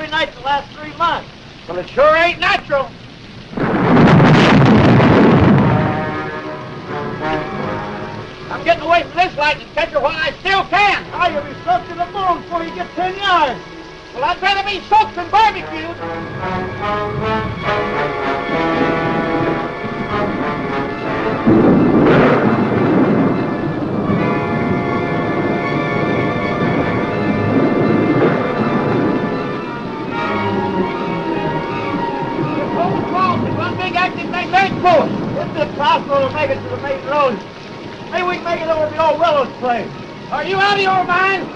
every night the last 3 months. Well, it sure ain't natural. I'm getting away from this lightning catcher while I still can. Oh, you'll be soaked to the bone before you get 10 yards. Well, I'd rather be soaked than barbecued. One big active magnetic force. It's impossible to make it to the main road. Maybe we can make it over to the old Willows place. Are you out of your mind?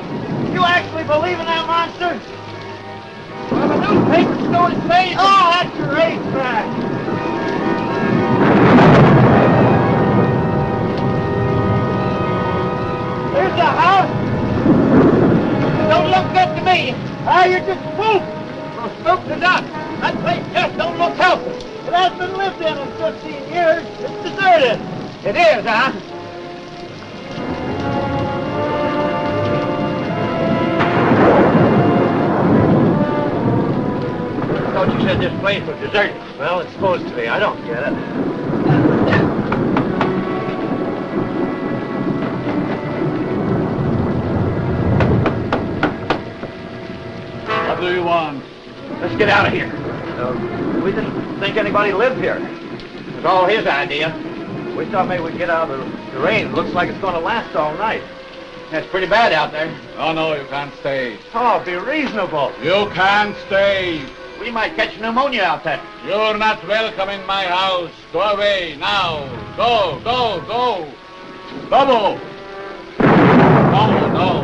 You actually believe in that monster? Well, the newspaper's going crazy. Oh, that's your racetrack. Here's the house. Don't look good to me. Ah, you're just spooked. Well, spooked or not, that place just don't look healthy. It hasn't been lived in 15 years. It's deserted. It is, huh? I thought you said this place was deserted. Well, it's supposed to be. I don't get it. What do you want? Let's get out of here. We didn't think anybody lived here. It was all his idea. We thought maybe we'd get out of the rain. It looks like it's going to last all night. It's pretty bad out there. Oh, no, you can't stay. Oh, be reasonable. You can't stay. We might catch pneumonia out there. You're not welcome in my house. Go away now. Go, go, go. Double. No.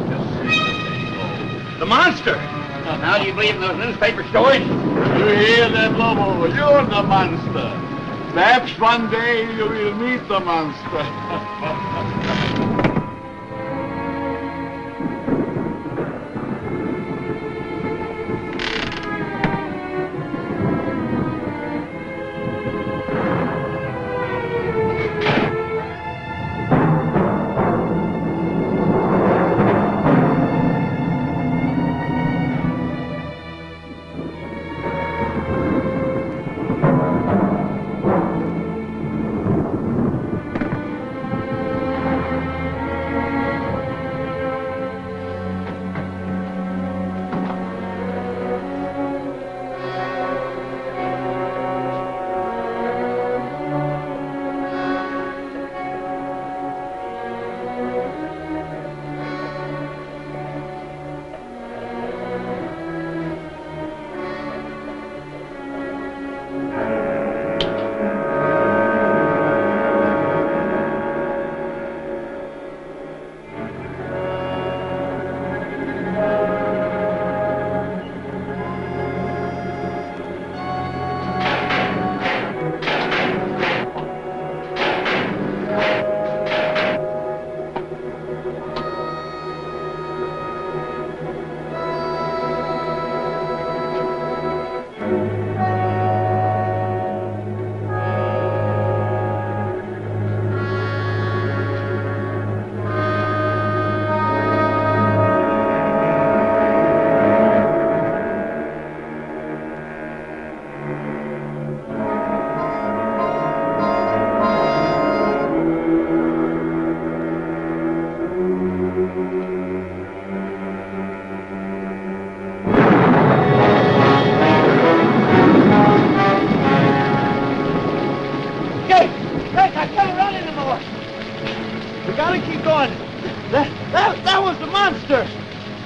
Just go. The monster. Now do you believe in those newspaper stories? You hear that, Lobo? You're the monster. Perhaps one day you will meet the monster. That was the monster.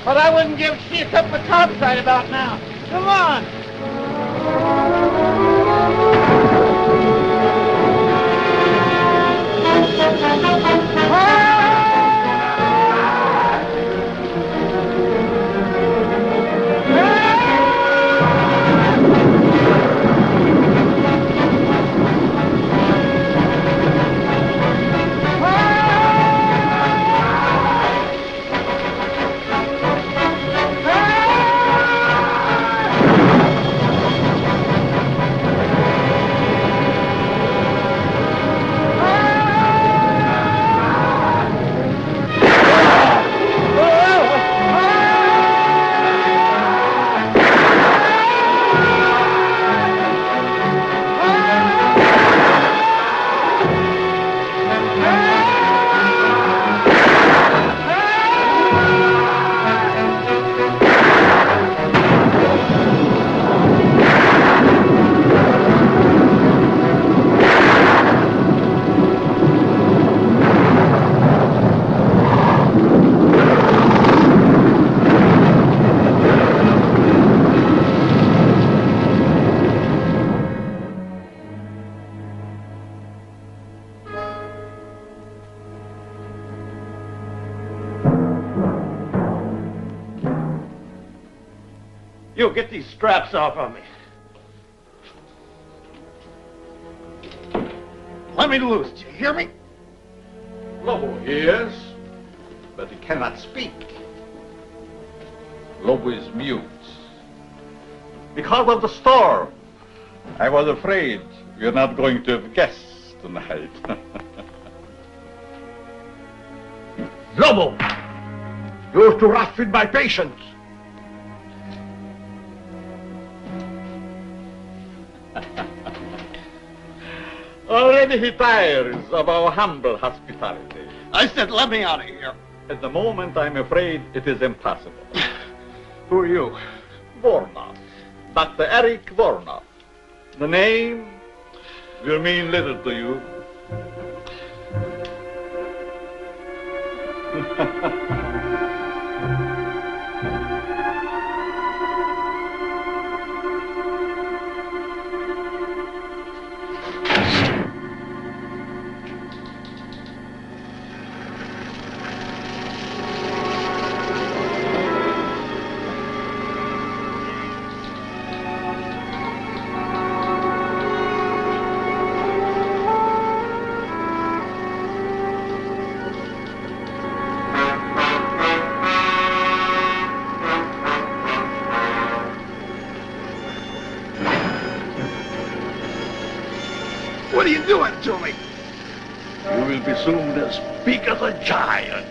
But I wouldn't give shit up the cops right about now. Come on. You get these straps off of me. Let me loose. Do you hear me? Lobo hears, but he cannot speak. Lobo is mute. Because of the storm. I was afraid you're not going to have guests tonight. Lobo! You're too rough with my patience. Already he tires of our humble hospitality. I said, let me out of here. At the moment, I'm afraid it is impossible. Who are you? Vornov. Dr. Eric Vornov. The name will mean little to you. What are you doing to me? You will be soon as big as a giant.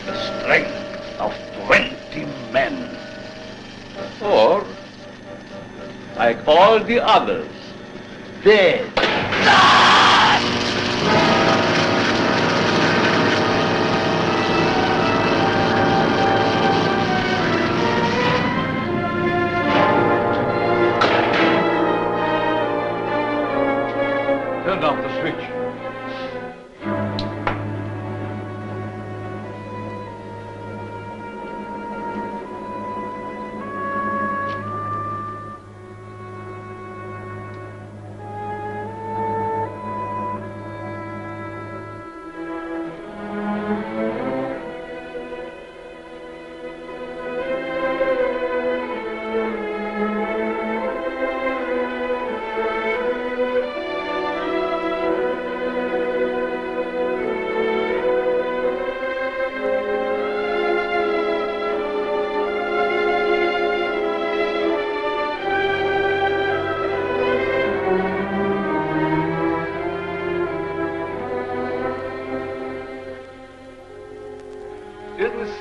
The strength of 20 men. Or, like all the others, dead. Turn off the switch.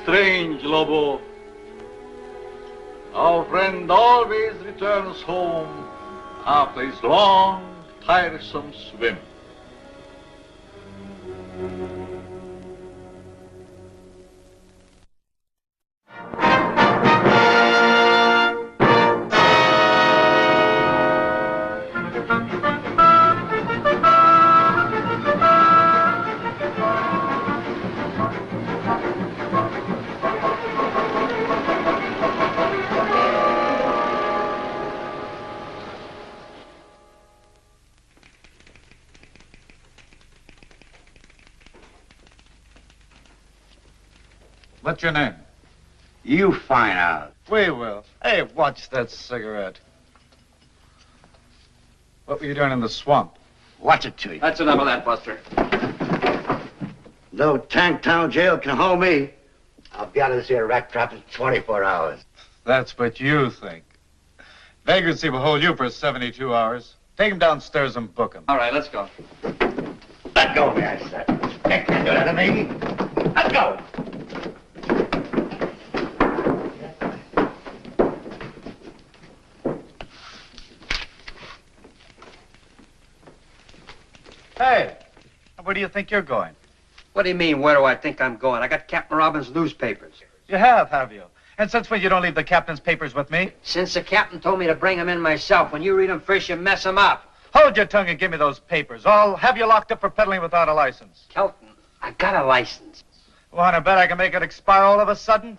Strange, Lobo. Our friend always returns home after his long, tiresome swim. What's your name? You find out. We will. Hey, watch that cigarette. What were you doing in the swamp? Watch it to you. That's enough of that, Buster. No Tanktown jail can hold me. I'll be out of this here rat trap in 24 hours. That's what you think. Vagrancy will hold you for 72 hours. Take him downstairs and book him. All right, let's go. Let go of me, I said. Can't do that to me. Let go. Hey, where do you think you're going? What do you mean, where do I think I'm going? I got Captain Robbins' newspapers. You have you? And since when you don't leave the captain's papers with me? Since the captain told me to bring them in myself. When you read them first, you mess them up. Hold your tongue and give me those papers. I'll have you locked up for peddling without a license. Kelton, I got a license. Want to bet I can make it expire all of a sudden?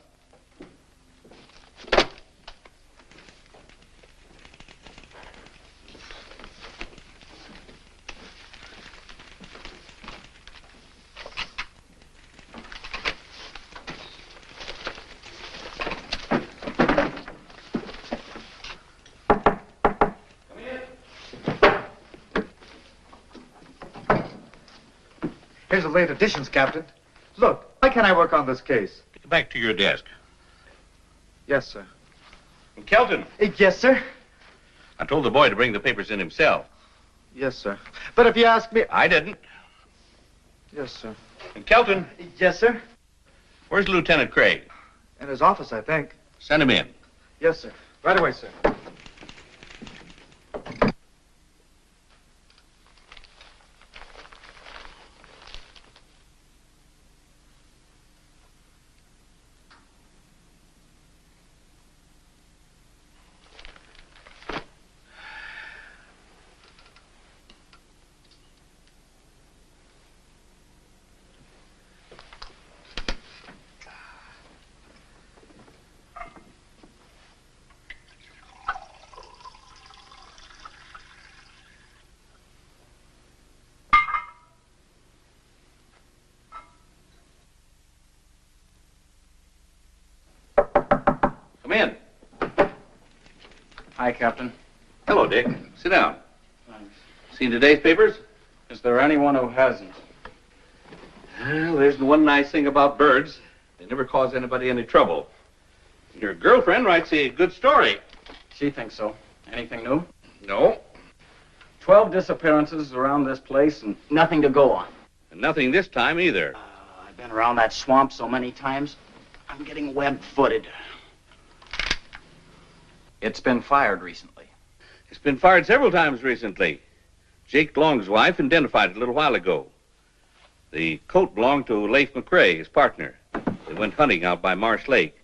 Here's the late editions, Captain. Look, why can't I work on this case? Get back to your desk. Yes, sir. And Kelton, Yes, sir. I told the boy to bring the papers in himself. Yes, sir. But if you ask me... I didn't. Yes, sir. And Kelton, Yes, sir. where's Lieutenant Craig? In his office, I think. Send him in. Yes, sir. Right away, sir. Come in. Hi, Captain. Hello, Dick. Sit down. Thanks. Seen today's papers? Is there anyone who hasn't? Well, there's the one nice thing about birds. They never cause anybody any trouble. Your girlfriend writes a good story. She thinks so. Anything new? No. 12 disappearances around this place and nothing to go on. And nothing this time either. I've been around that swamp so many times, I'm getting web-footed. It's been fired recently. It's been fired several times recently. Jake Long's wife identified it a little while ago. The coat belonged to Leif McCrae, his partner. They went hunting out by Marsh Lake.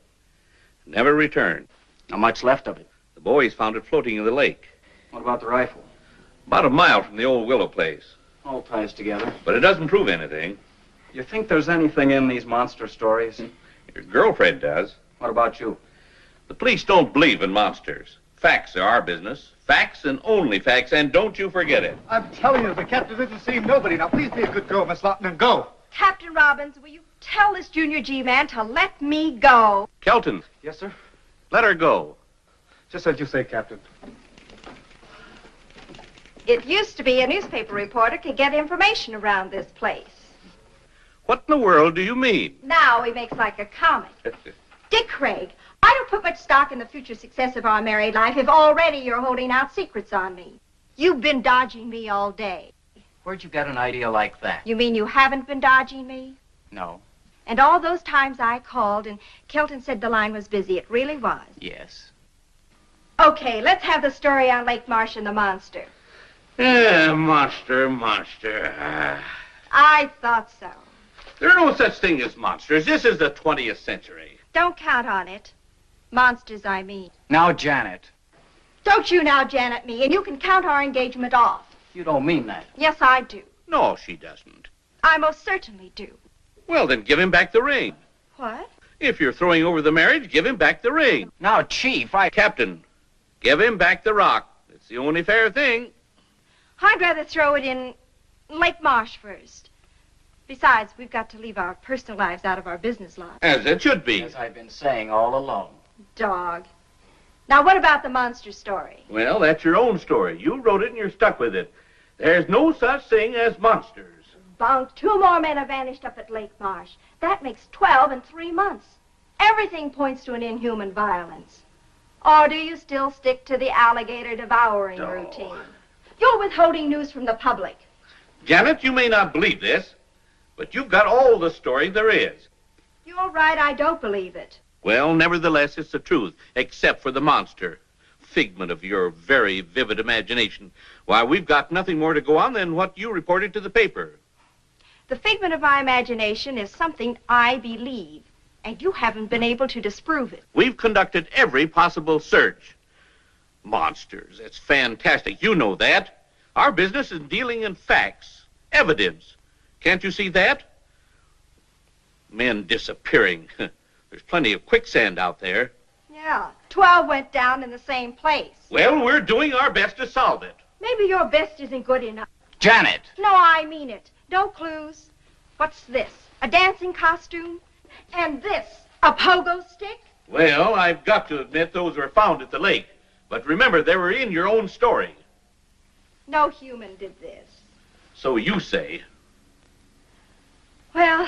Never returned. Not much left of it. The boys found it floating in the lake. What about the rifle? About a mile from the old willow place. All ties together. But it doesn't prove anything. You think there's anything in these monster stories? Your girlfriend does. What about you? The police don't believe in monsters. Facts are our business. Facts and only facts, and don't you forget it. I'm telling you, the captain didn't see nobody. Now, please be a good girl, Miss Lawton, and go. Captain Robbins, will you tell this Junior G man to let me go? Kelton, Yes, sir? let her go. Just as you say, Captain. It used to be a newspaper reporter could get information around this place. What in the world do you mean? Now he makes like a comic. Dick Craig, I don't put much stock in the future success of our married life if already you're holding out secrets on me. You've been dodging me all day. Where'd you get an idea like that? You mean you haven't been dodging me? No. And all those times I called and Kelton said the line was busy, it really was. Yes. Okay, let's have the story on Lake Marsh and the monster. Monster. I thought so. There are no such thing as monsters. This is the 20th century. Don't count on it. Monsters, I mean. Now, Janet, Don't you now Janet me, and you can count our engagement off. you don't mean that. Yes, I do. No, she doesn't. I most certainly do. Well, then give him back the ring. What? If you're throwing over the marriage, give him back the ring. Now, Chief, Captain, give him back the rock. It's the only fair thing. I'd rather throw it in Lake Marsh first. Besides, we've got to leave our personal lives out of our business lives. As it should be. As I've been saying all along. Dog. Now, what about the monster story? Well, that's your own story. You wrote it and you're stuck with it. There's no such thing as monsters. Bunk, 2 more men have vanished up at Lake Marsh. That makes 12 in 3 months. Everything points to an inhuman violence. Or do you still stick to the alligator devouring routine? You're withholding news from the public. Janet, you may not believe this, but you've got all the story there is. You're right, I don't believe it. Well, nevertheless, it's the truth, except for the monster. Figment of your very vivid imagination. Why, we've got nothing more to go on than what you reported to the paper. The figment of my imagination is something I believe, and you haven't been able to disprove it. We've conducted every possible search. Monsters, it's fantastic. You know that. Our business is dealing in facts, evidence. Can't you see that? Men disappearing. There's plenty of quicksand out there. Yeah, 12 went down in the same place. Well, we're doing our best to solve it. Maybe your best isn't good enough. Janet! No, I mean it. No clues. What's this? A dancing costume? And this, a pogo stick? Well, I've got to admit those were found at the lake. But remember, they were in your own story. No human did this. So you say. Well,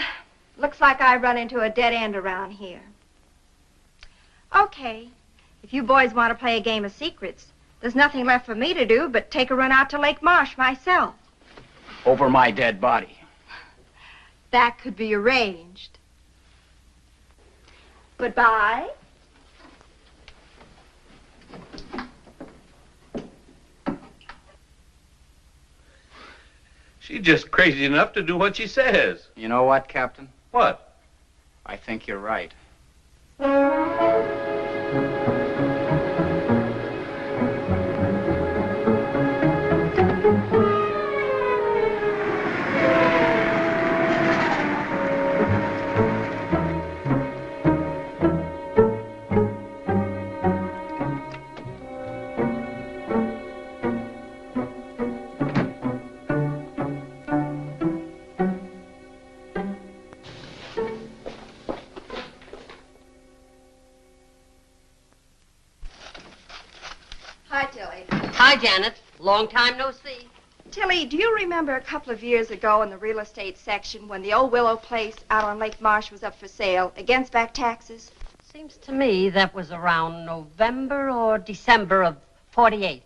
looks like I run into a dead end around here. Okay, if you boys want to play a game of secrets, there's nothing left for me to do but take a run out to Lake Marsh myself. Over my dead body. That could be arranged. Goodbye. She's just crazy enough to do what she says. You know what, Captain? What? I think you're right. Hi, Tilly. Hi, Janet. Long time no see. Tilly, do you remember a couple of years ago in the real estate section when the old Willow place out on Lake Marsh was up for sale against back taxes? Seems to me that was around November or December of 48.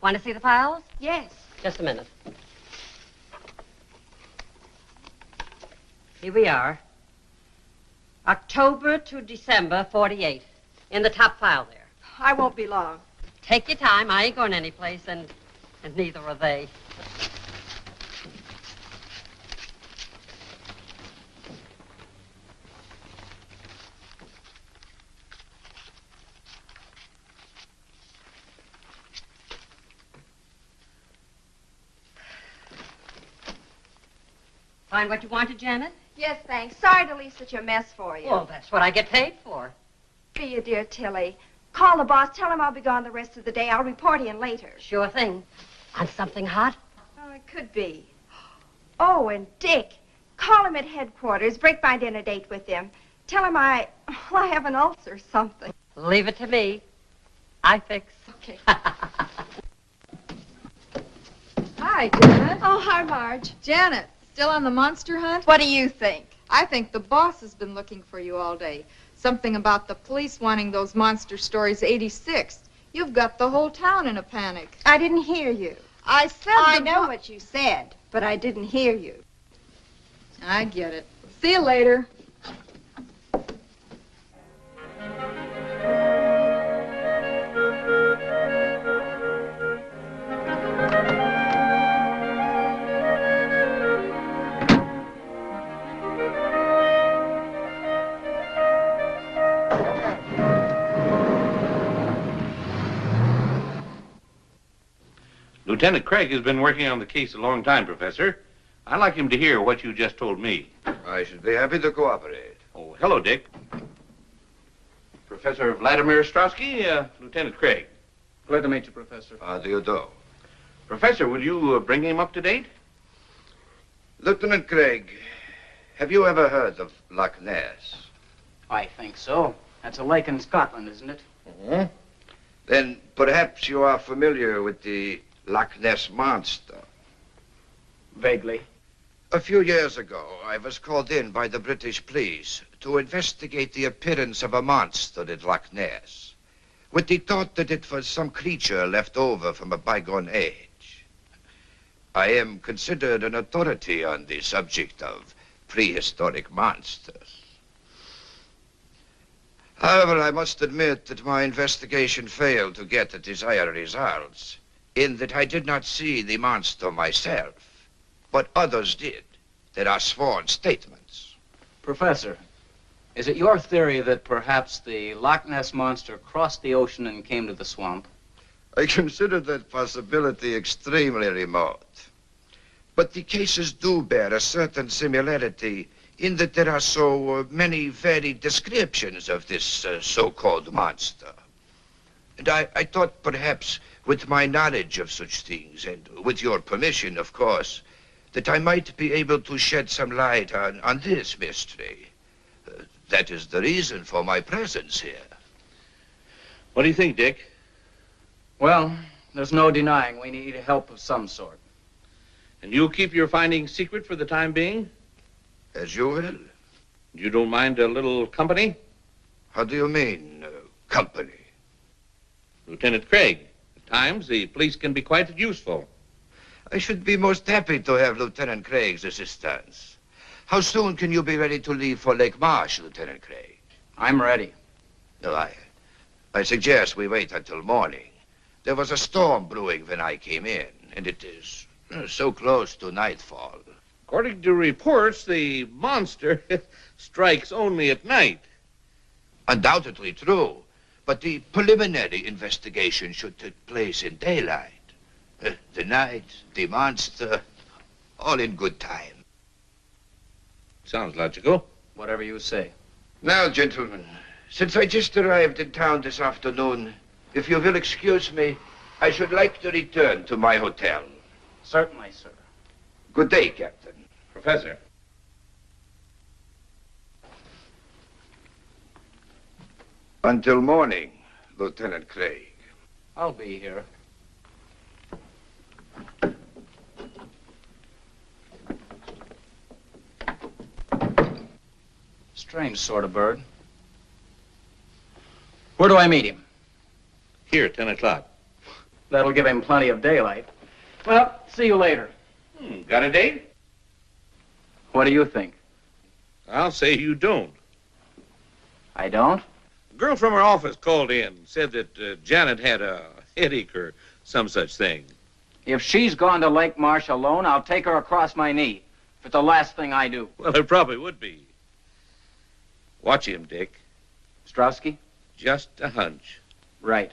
Want to see the files? Yes. Just a minute. Here we are. October to December 48. In the top file there. I won't be long. Take your time. I ain't going anyplace, and neither are they. Find what you wanted, Janet? Yes, thanks. Sorry to leave such a mess for you. Well, that's what I get paid for. Be you, dear Tilly. Call the boss. Tell him I'll be gone the rest of the day. I'll report in later. Sure thing. On something hot? Oh, it could be. Oh, and Dick. Call him at headquarters. Break my dinner date with him. Tell him I have an ulcer or something. Leave it to me. I fix. Okay. Hi, Janet. Oh, hi, Marge. Janet, still on the monster hunt? What do you think? I think the boss has been looking for you all day. Something about the police wanting those monster stories 86. You've got the whole town in a panic. I didn't hear you. I said I know what you said, but I didn't hear you. I get it. See you later. Lieutenant Craig has been working on the case a long time, Professor. I'd like him to hear what you just told me. I should be happy to cooperate. Oh, hello, Dick. Professor Vladimir Ostrowski, Lieutenant Craig. Glad to meet you, Professor. How do you do? Professor, will you bring him up to date? Lieutenant Craig, have you ever heard of Loch Ness? I think so. That's a lake in Scotland, isn't it? Mm-hmm. Then perhaps you are familiar with the Loch Ness Monster. Vaguely. A few years ago, I was called in by the British police to investigate the appearance of a monster at Loch Ness, with the thought that it was some creature left over from a bygone age. I am considered an authority on the subject of prehistoric monsters. However, I must admit that my investigation failed to get the desired results, in that I did not see the monster myself, but others did. There are sworn statements. Professor, is it your theory that perhaps the Loch Ness Monster crossed the ocean and came to the swamp? I consider that possibility extremely remote. But the cases do bear a certain similarity in that there are so many varied descriptions of this so-called monster. And I thought perhaps with my knowledge of such things, and with your permission, of course, that I might be able to shed some light on this mystery. That is the reason for my presence here. What do you think, Dick? Well, there's no denying we need help of some sort. And you'll keep your findings secret for the time being? As you will. You don't mind a little company? How do you mean, company? Lieutenant Craig, at times the police can be quite useful. I should be most happy to have Lieutenant Craig's assistance. How soon can you be ready to leave for Lake Marsh, Lieutenant Craig? I'm ready. No, I suggest we wait until morning. There was a storm brewing when I came in, and it is so close to nightfall. According to reports, the monster strikes only at night. Undoubtedly true, but the preliminary investigation should take place in daylight. The night, the monster, all in good time. Sounds logical. Whatever you say. Now, gentlemen, since I just arrived in town this afternoon, if you will excuse me, I should like to return to my hotel. Certainly, sir. Good day, Captain. Professor. Until morning, Lieutenant Craig. I'll be here. Strange sort of bird. Where do I meet him? Here, 10 o'clock. That'll give him plenty of daylight. Well, see you later. Got a date? What do you think? I'll say you don't. I don't? A girl from her office called in, said that Janet had a headache or some such thing. If she's gone to Lake Marsh alone, I'll take her across my knee. If it's the last thing I do. Well, it probably would be. Watch him, Dick. Strowski? Just a hunch. Right.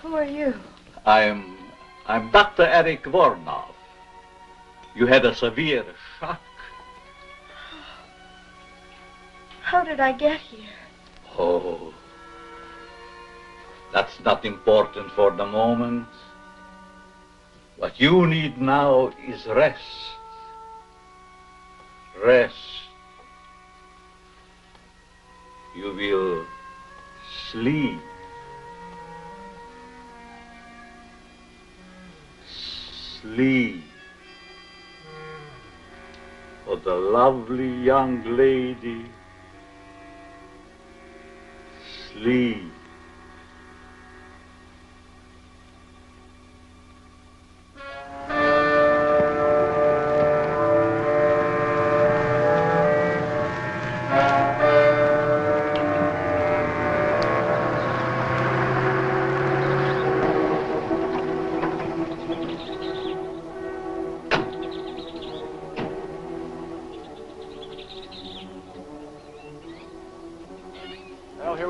Who are you? I'm Dr. Eric Vornov. You had a severe shock. How did I get here? Oh, that's not important for the moment. What you need now is rest. Rest. You will sleep. Sleep. For the lovely young lady. Sleep.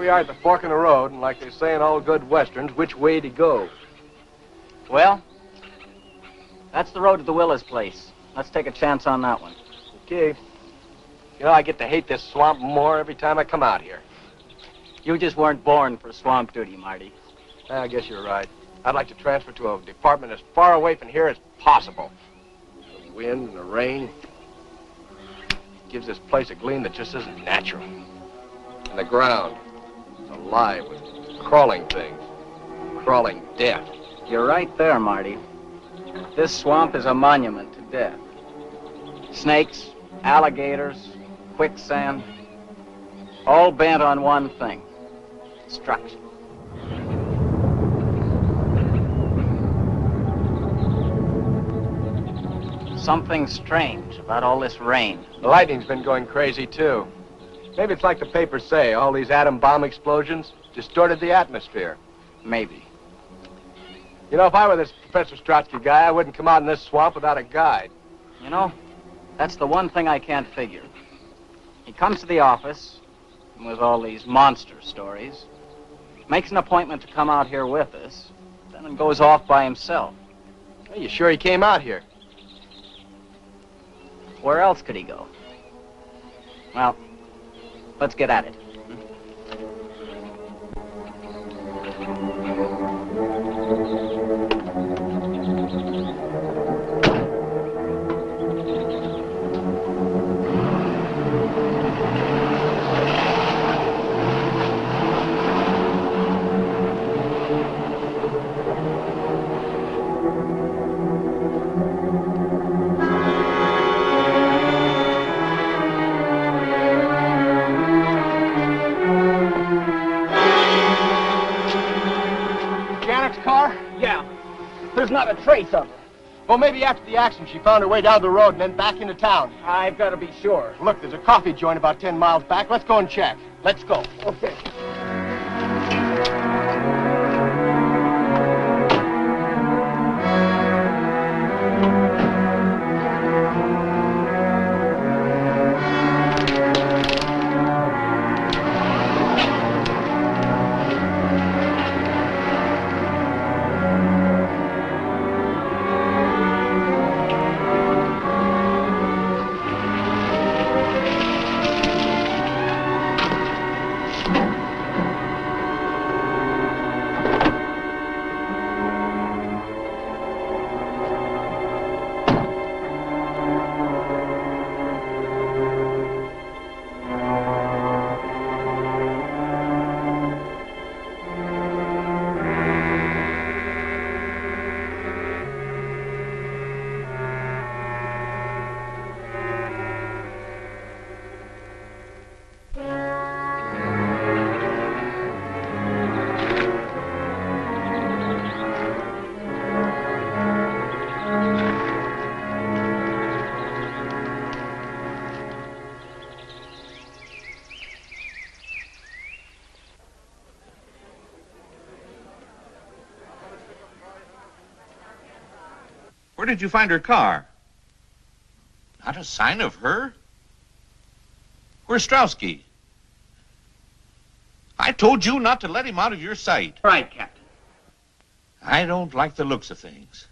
we are at the fork in the road, and like they say in all good westerns, which way to go? Well, that's the road to the Willis place. Let's take a chance on that one. Okay. You know, I get to hate this swamp more every time I come out here. You just weren't born for swamp duty, Marty. I guess you're right. I'd like to transfer to a department as far away from here as possible. The wind and the rain gives this place a gleam that just isn't natural. And the ground is alive with crawling things, crawling death. You're right there, Marty. This swamp is a monument to death. Snakes, alligators, quicksand, all bent on one thing: destruction. Something strange about all this rain. The lightning's been going crazy, too. Maybe it's like the papers say, all these atom bomb explosions distorted the atmosphere. Maybe. You know, if I were this Professor Strotsky guy, I wouldn't come out in this swamp without a guide. You know, that's the one thing I can't figure. He comes to the office with all these monster stories, makes an appointment to come out here with us, then goes off by himself. Are you sure he came out here? Where else could he go? Well, let's get at it. There's not a trace of her. Well, maybe after the accident, she found her way down the road and then back into town. I've got to be sure. Look, there's a coffee joint about 10 miles back. Let's go and check. Let's go. Okay. Where did you find her car? Not a sign of her? Where's Strowski? I told you not to let him out of your sight. Right, Captain. I don't like the looks of things.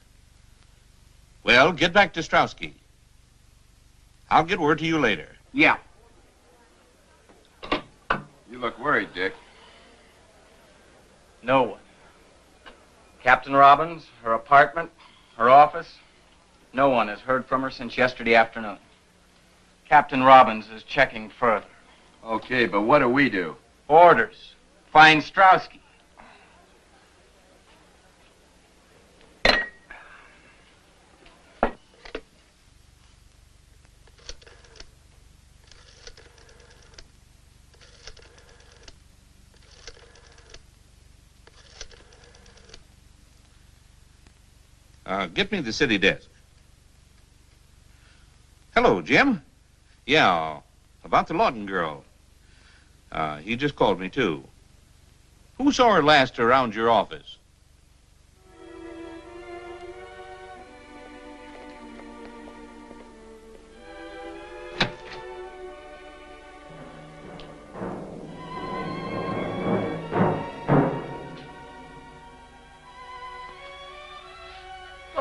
Well, get back to Strowski. I'll get word to you later. Yeah. You look worried, Dick. No one. Captain Robbins, her apartment, her office. No one has heard from her since yesterday afternoon. Captain Robbins is checking further. Okay, but what do we do? Orders. Find Strowski. Get me the city desk. Hello, Jim. Yeah, about the Lawton girl. He just called me, too. Who saw her last around your office?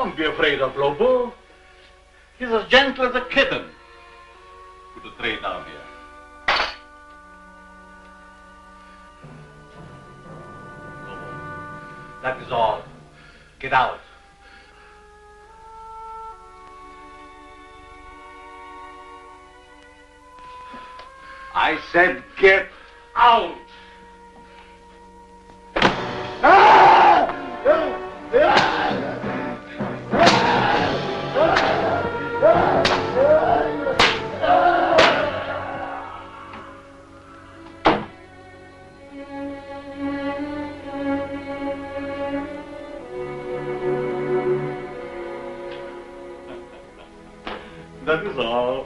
Don't be afraid of Lobo. He's as gentle as a kitten. Put the tray down here. Lobo, that is all. Get out. I said get out! That is all.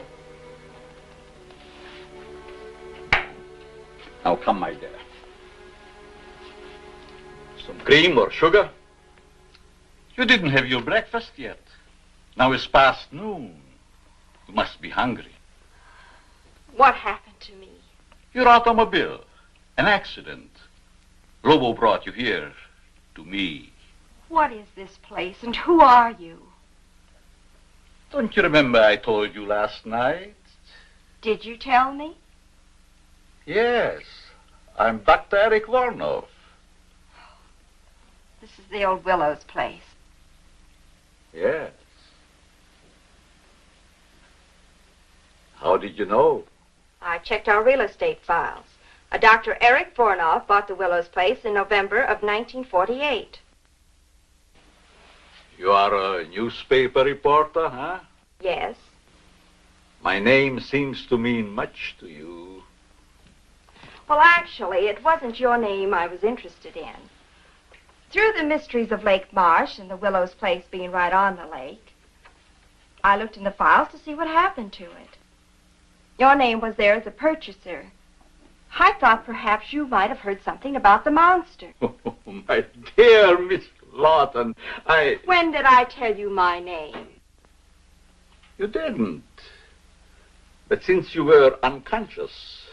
Now come, my dear. Some cream or sugar? You didn't have your breakfast yet. Now it's past noon. You must be hungry. What happened to me? Your automobile. An accident. Lobo brought you here to me. What is this place and who are you? Don't you remember I told you last night? Did you tell me? Yes. I'm Dr. Eric Vornov. This is the old Willows place. Yes. How did you know? I checked our real estate files. A Dr. Eric Vornov bought the Willows place in November of 1948. You are a newspaper reporter, huh? Yes. My name seems to mean much to you. Well, actually, it wasn't your name I was interested in. Through the mysteries of Lake Marsh and the Willows place being right on the lake, I looked in the files to see what happened to it. Your name was there as a purchaser. I thought perhaps you might have heard something about the monster. Oh, my dear Miss Lawton, When did I tell you my name? You didn't. But since you were unconscious,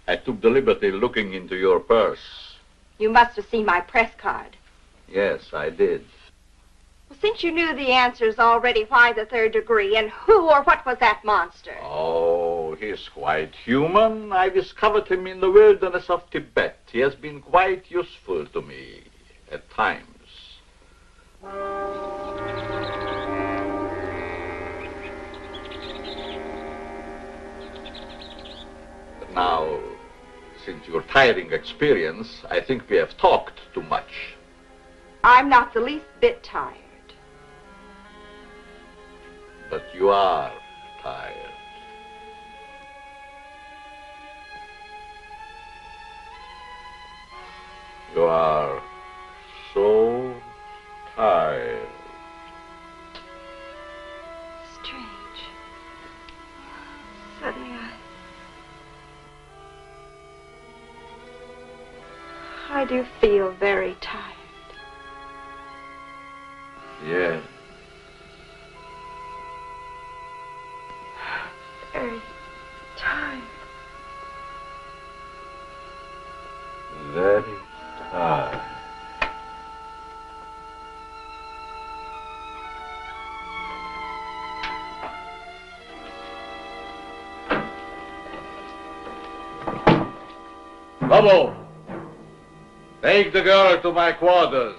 I took the liberty looking into your purse. You must have seen my press card. Yes, I did. Well, since you knew the answers already, why the third degree? And who or what was that monster? Oh, he's quite human. I discovered him in the wilderness of Tibet. He has been quite useful to me at times. But now, since your tiring experience, I think we have talked too much. I'm not the least bit tired. But you are tired. You are so tired. Strange. Suddenly I do feel very tired. Yes. Very tired. Very tired. Lobo, take the girl to my quarters.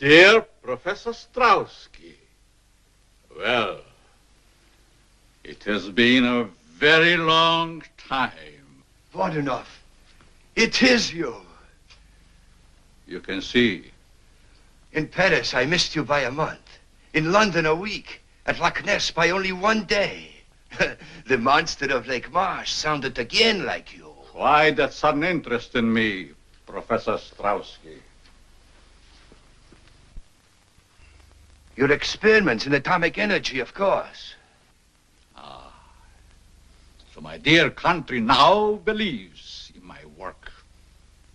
Dear Professor Strauski, well, it has been a very long time. Voronov, it is you. You can see. In Paris, I missed you by a month. In London, a week. At Loch Ness, by only 1 day. The monster of Lake Marsh sounded again like you. Why that sudden interest in me, Professor Strauski? Your experiments in atomic energy, of course. So my dear country now believes in my work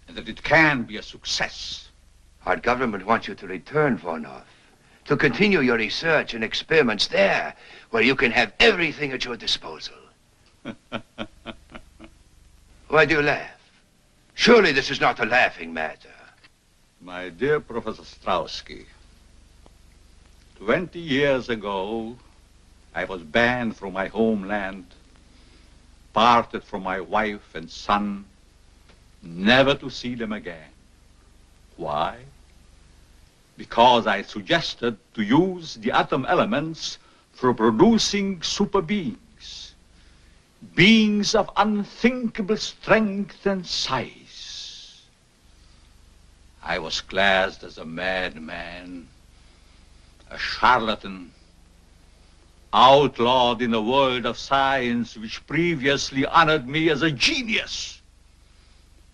and that it can be a success. Our government wants you to return, Voronov, to continue your research and experiments there, where you can have everything at your disposal. Why do you laugh? Surely this is not a laughing matter. My dear Professor Strauski, 20 years ago, I was banned from my homeland, parted from my wife and son, never to see them again. Why? Because I suggested to use the atom elements for producing super beings, beings of unthinkable strength and size. I was classed as a madman, a charlatan, outlawed in a world of science which previously honored me as a genius.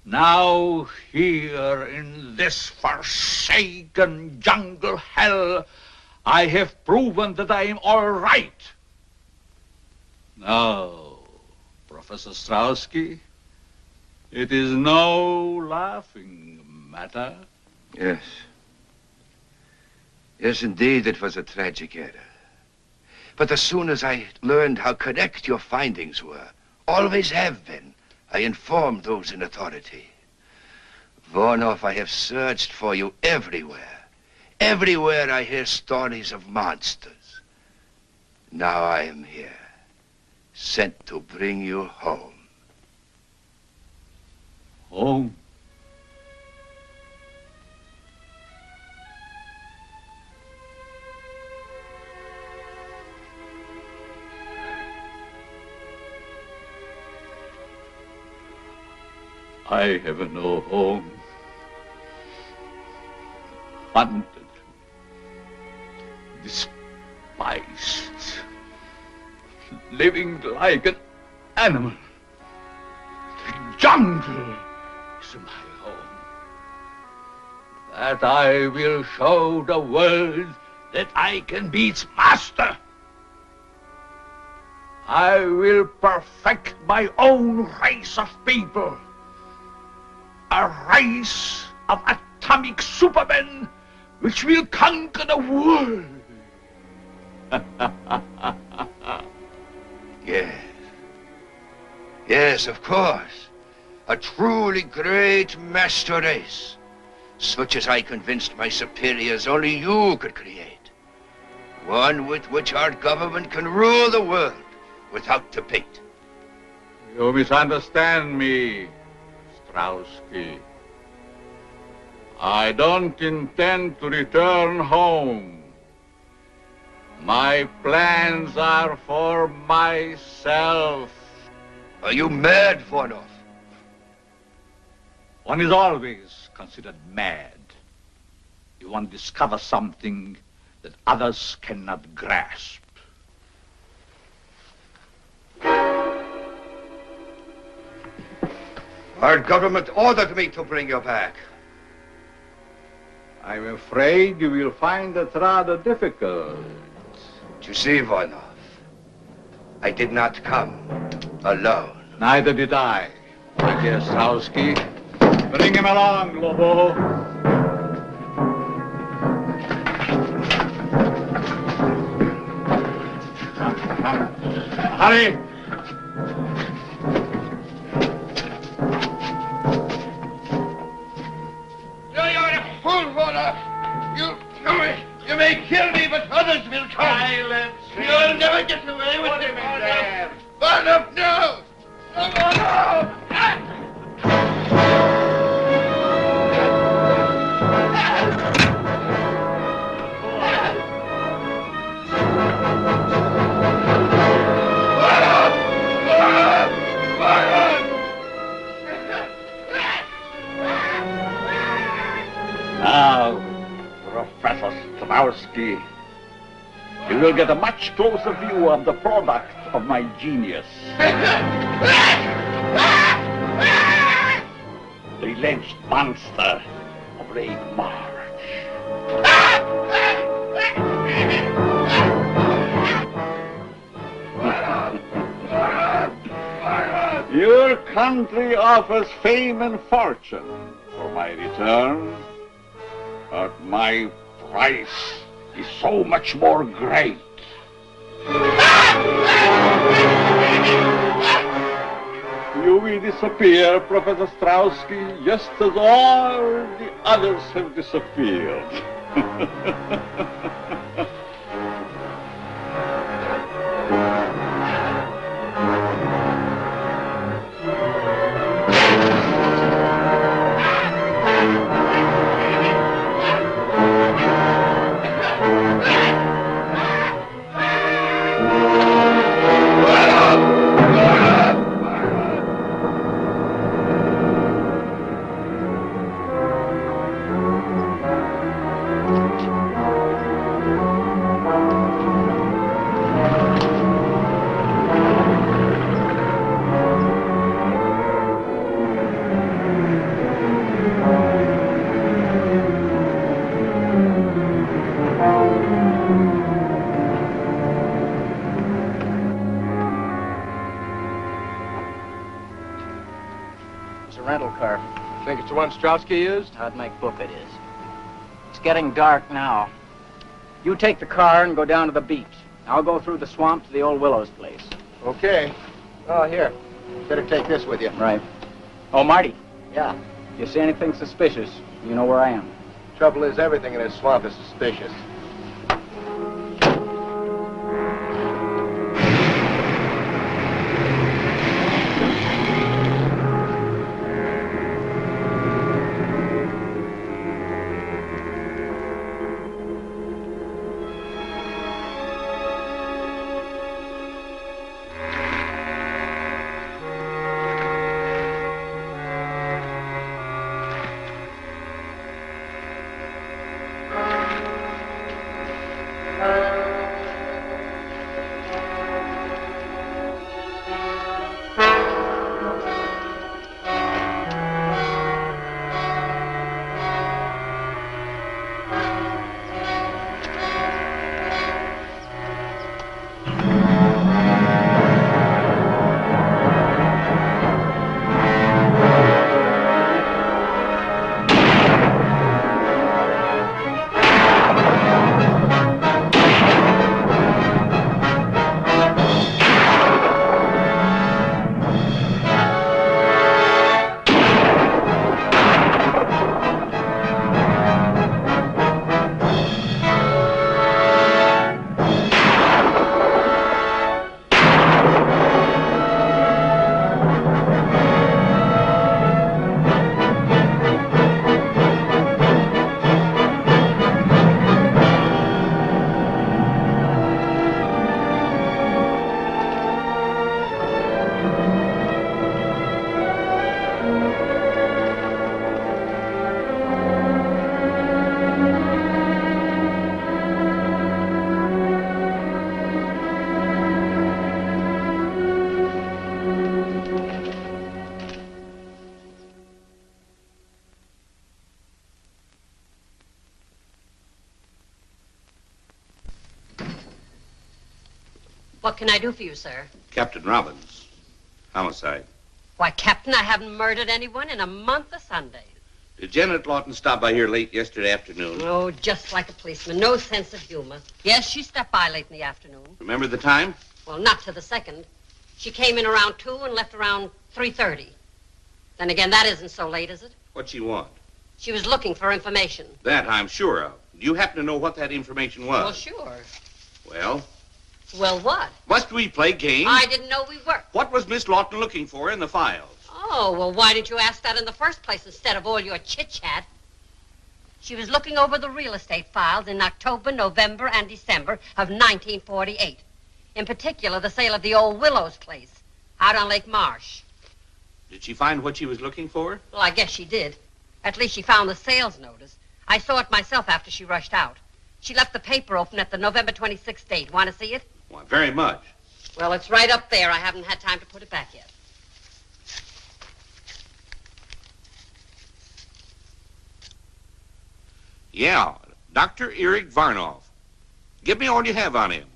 Now, here in this forsaken jungle hell, I have proven that I am all right. Now, Professor Strauski, it is no laughing matter. Yes. Yes, indeed, it was a tragic error. But as soon as I learned how correct your findings were, always have been, I informed those in authority. Voronov, I have searched for you everywhere. Everywhere I hear stories of monsters. Now I am here, sent to bring you home. Home? I have no home. Hunted. Despised. Living like an animal. The jungle is my home. That I will show the world that I can be its master. I will perfect my own race of people. A race of atomic supermen which will conquer the world. Yes. Yes, of course. A truly great master race, such as I convinced my superiors only you could create. One with which our government can rule the world without debate. You misunderstand me, Strauski. I don't intend to return home. My plans are for myself. Are you mad, Voronov? One is always considered mad. You want to discover something that others cannot grasp. Our government ordered me to bring you back. I'm afraid you will find it rather difficult. You see, Voronov, I did not come alone. Neither did I, my dear Strauski. Bring him along, Lobo. Hurry! You may kill me, but others will come. Silence! You'll never get away with it. Put him in there. Voronov, no! No! Now, Professor Strowski, you will get a much closer view of the product of my genius. The alleged monster of Lake March. Your country offers fame and fortune for my return, but my price is so much more great. You will disappear, Professor Strowski, just as all the others have disappeared. The one Strowski used? I'd make book it is. It's getting dark now. You take the car and go down to the beach. I'll go through the swamp to the old Willow's place. Okay. Oh, here. Better take this with you. Right. Oh, Marty. Yeah. If you see anything suspicious, you know where I am. Trouble is, everything in this swamp is suspicious. What can I do for you, sir? Captain Robbins. Homicide. Why, Captain, I haven't murdered anyone in a month of Sundays. Did Janet Lawton stop by here late yesterday afternoon? Oh, just like a policeman. No sense of humor. Yes, she stopped by late in the afternoon. Remember the time? Well, not to the second. She came in around 2 and left around 3:30. Then again, that isn't so late, is it? What'd she want? She was looking for information. That I'm sure of. Do you happen to know what that information was? Well, sure. Well? Well, what? Must we play games? I didn't know we were. What was Miss Lawton looking for in the files? Oh, well, why didn't you ask that in the first place instead of all your chit-chat? She was looking over the real estate files in October, November, and December of 1948. In particular, the sale of the old Willow's place out on Lake Marsh. Did she find what she was looking for? Well, I guess she did. At least she found the sales notice. I saw it myself after she rushed out. She left the paper open at the November 26th date. Want to see it? Why, very much. Well, it's right up there. I haven't had time to put it back yet. Yeah, Dr. Erich Varnov. Give me all you have on him.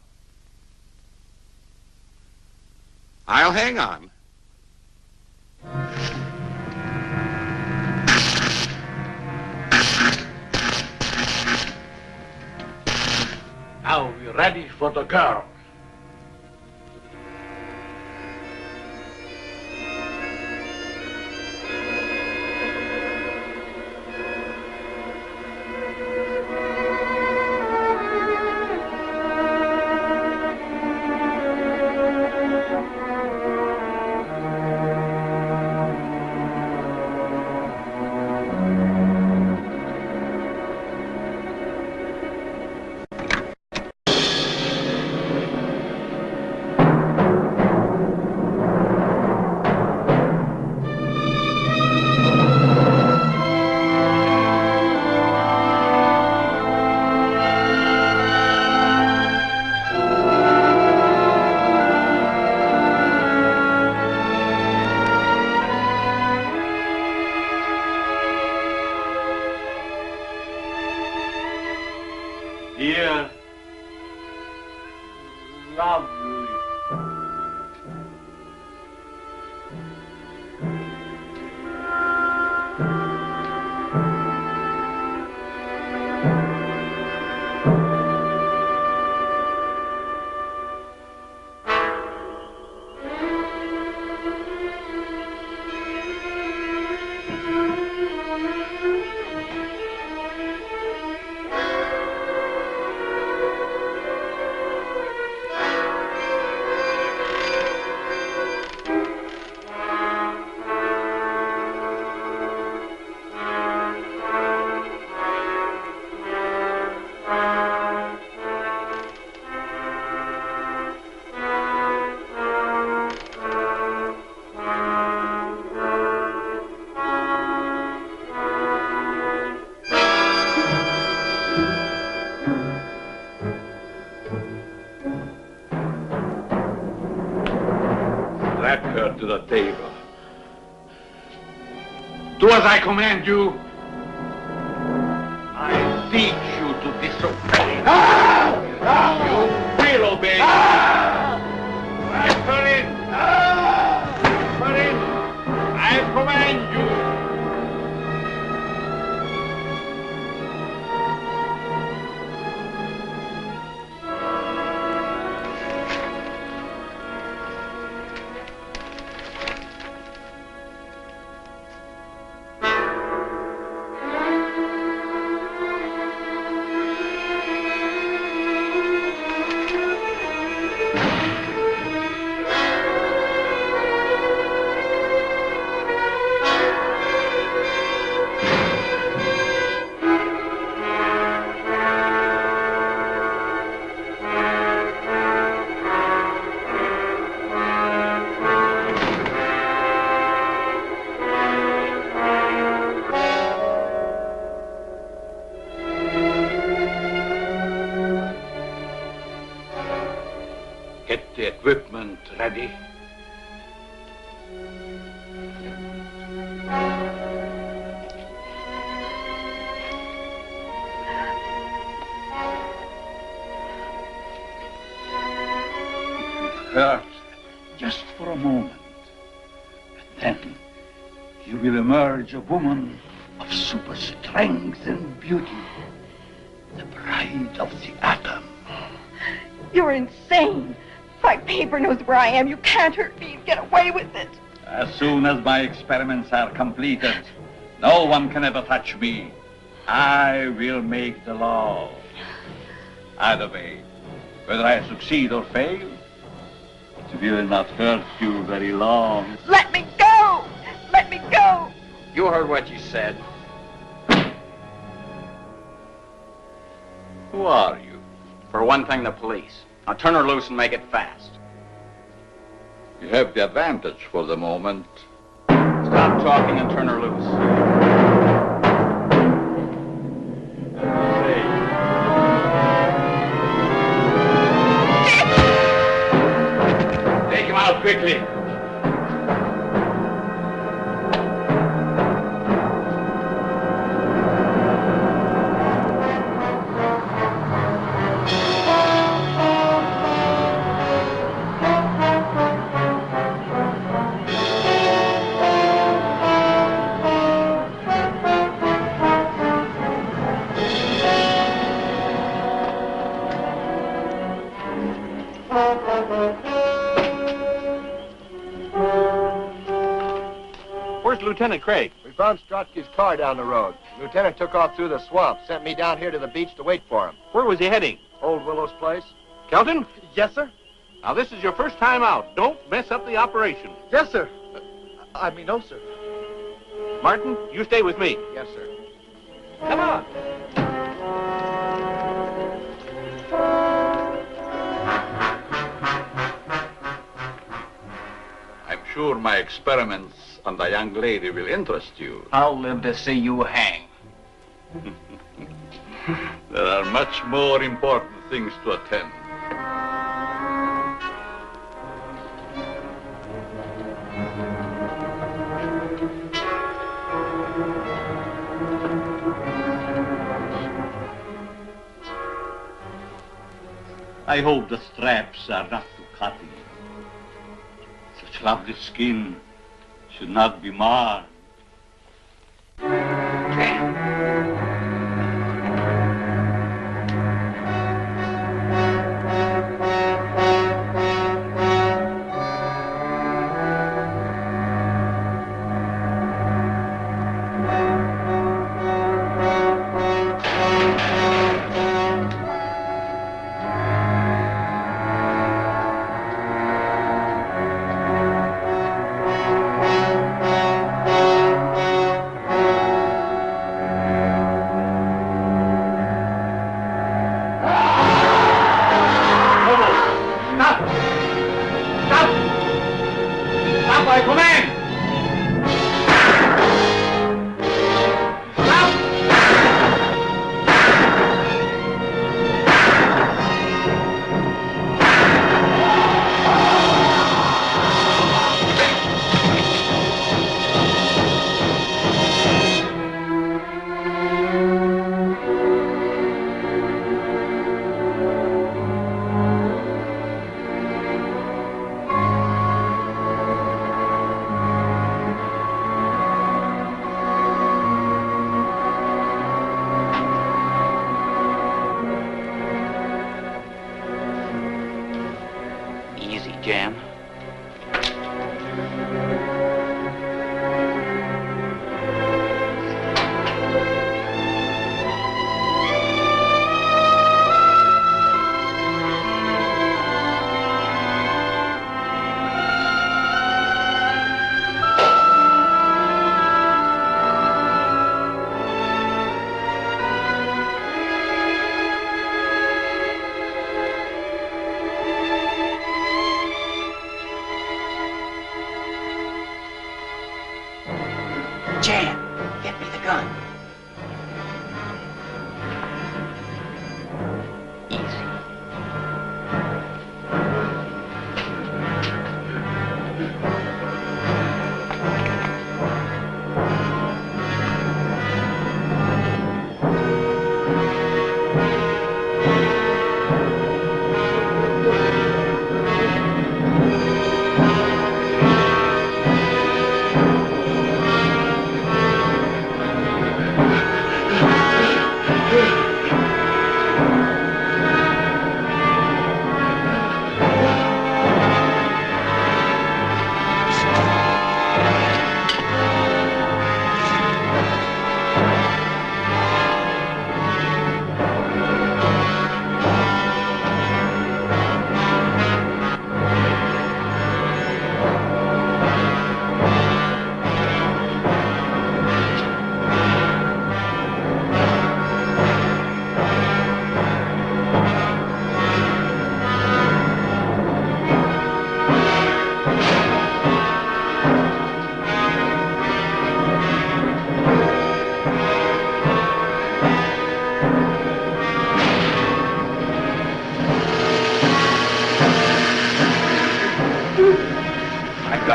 I'll hang on. Now we're ready for the girl. Dear, lovely. Strap her to the table. Do as I command you. I teach you to disobey. You will obey. Strap her in. Strap her in. I command you. Get the equipment ready. Hurt just for a moment. And then you will emerge a woman of super strength and beauty. The bride of the atom. You're insane. My paper knows where I am. You can't hurt me and get away with it. As soon as my experiments are completed, no one can ever touch me. I will make the law. Either way, whether I succeed or fail, it will not hurt you very long. Let me go! Let me go! You heard what you said. Who are you? For one thing, the police. Now turn her loose and make it fast. You have the advantage for the moment. Stop talking and turn her loose. quickly. Where's Lieutenant Craig? We found Strotsky's car down the road. Lieutenant took off through the swamp, sent me down here to the beach to wait for him. Where was he heading? Old Willow's place. Kelton? Yes, sir. Now, this is your first time out. Don't mess up the operation. Yes, sir. No, sir. Martin, you stay with me. Yes, sir. Come on. I'm sure my experiments on the young lady will interest you. I'll live to see you hang. There are much more important things to attend. I hope the straps are not too cutting. Such lovely skin should not be marred.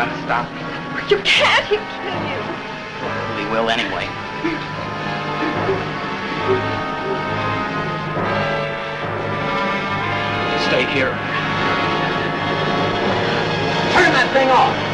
gotta stop. But you can't. He'll kill you. We will anyway. Stay here. Turn that thing off.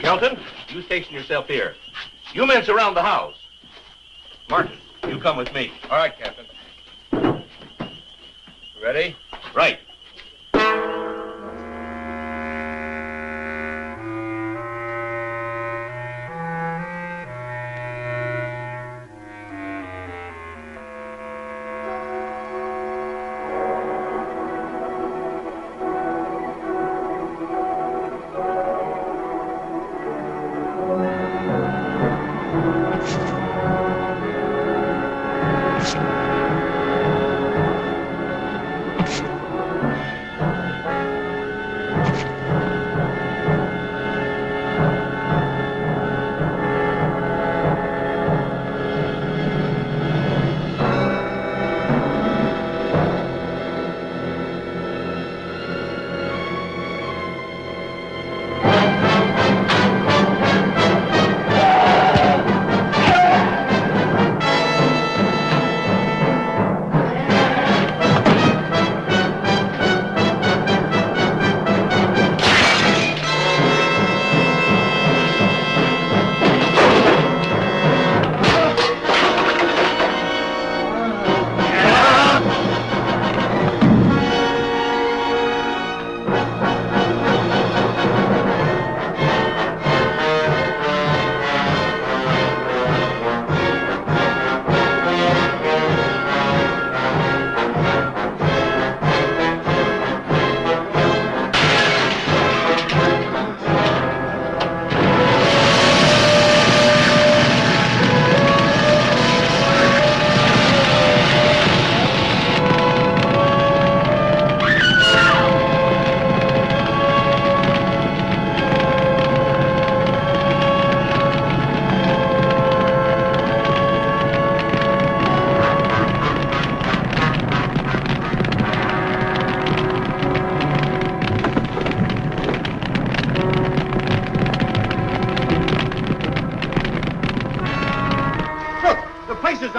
Kelton, you station yourself here. You men surround the house. Martin, you come with me. All right, Captain. Ready? Right.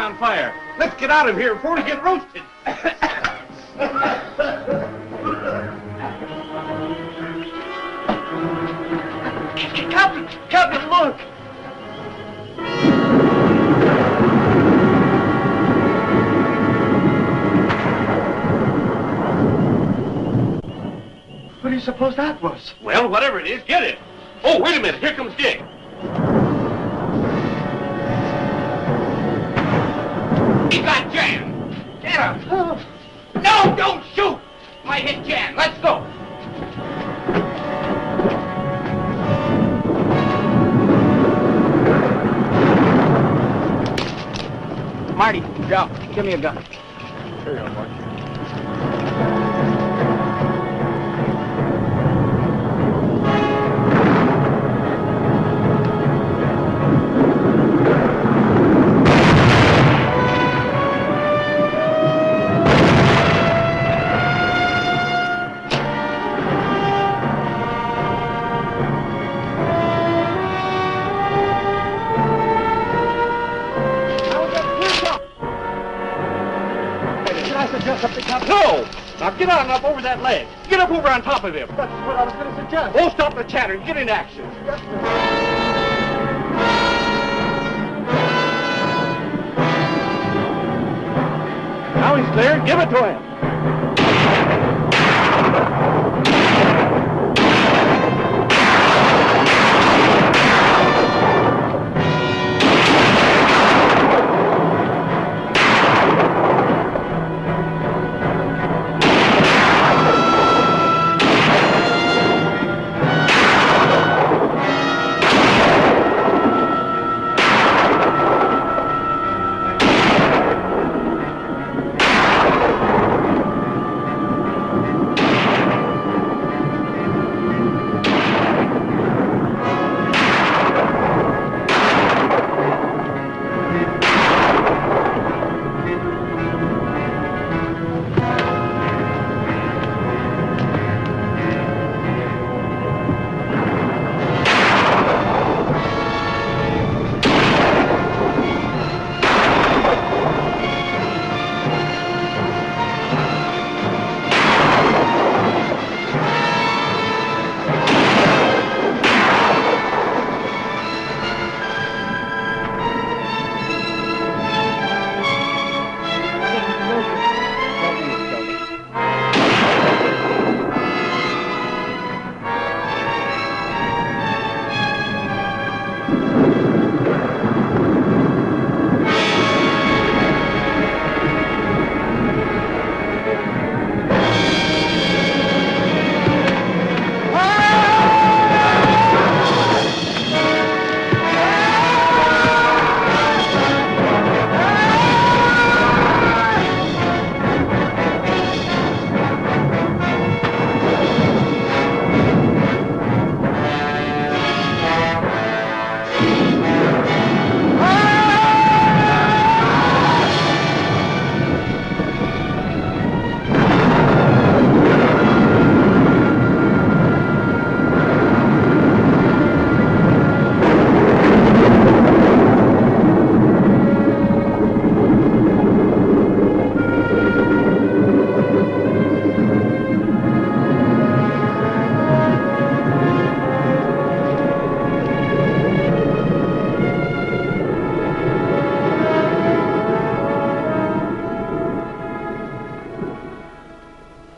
on fire. Let's get out of here before we get roasted. Captain, look. you suppose that was? Well, whatever it is, get it. Oh, wait a minute. Here comes Dick. He got Jan. Get him. Oh. No, don't shoot. I hit Jan. Let's go. Marty, Joe, give me a gun. Here you are, Marty. No! Now get on up over that ledge. Get up over on top of him. That's what I was going to suggest. Oh, stop the chatter and get in action. Now he's clear. Give it to him.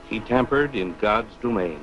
He tampered in God's domain.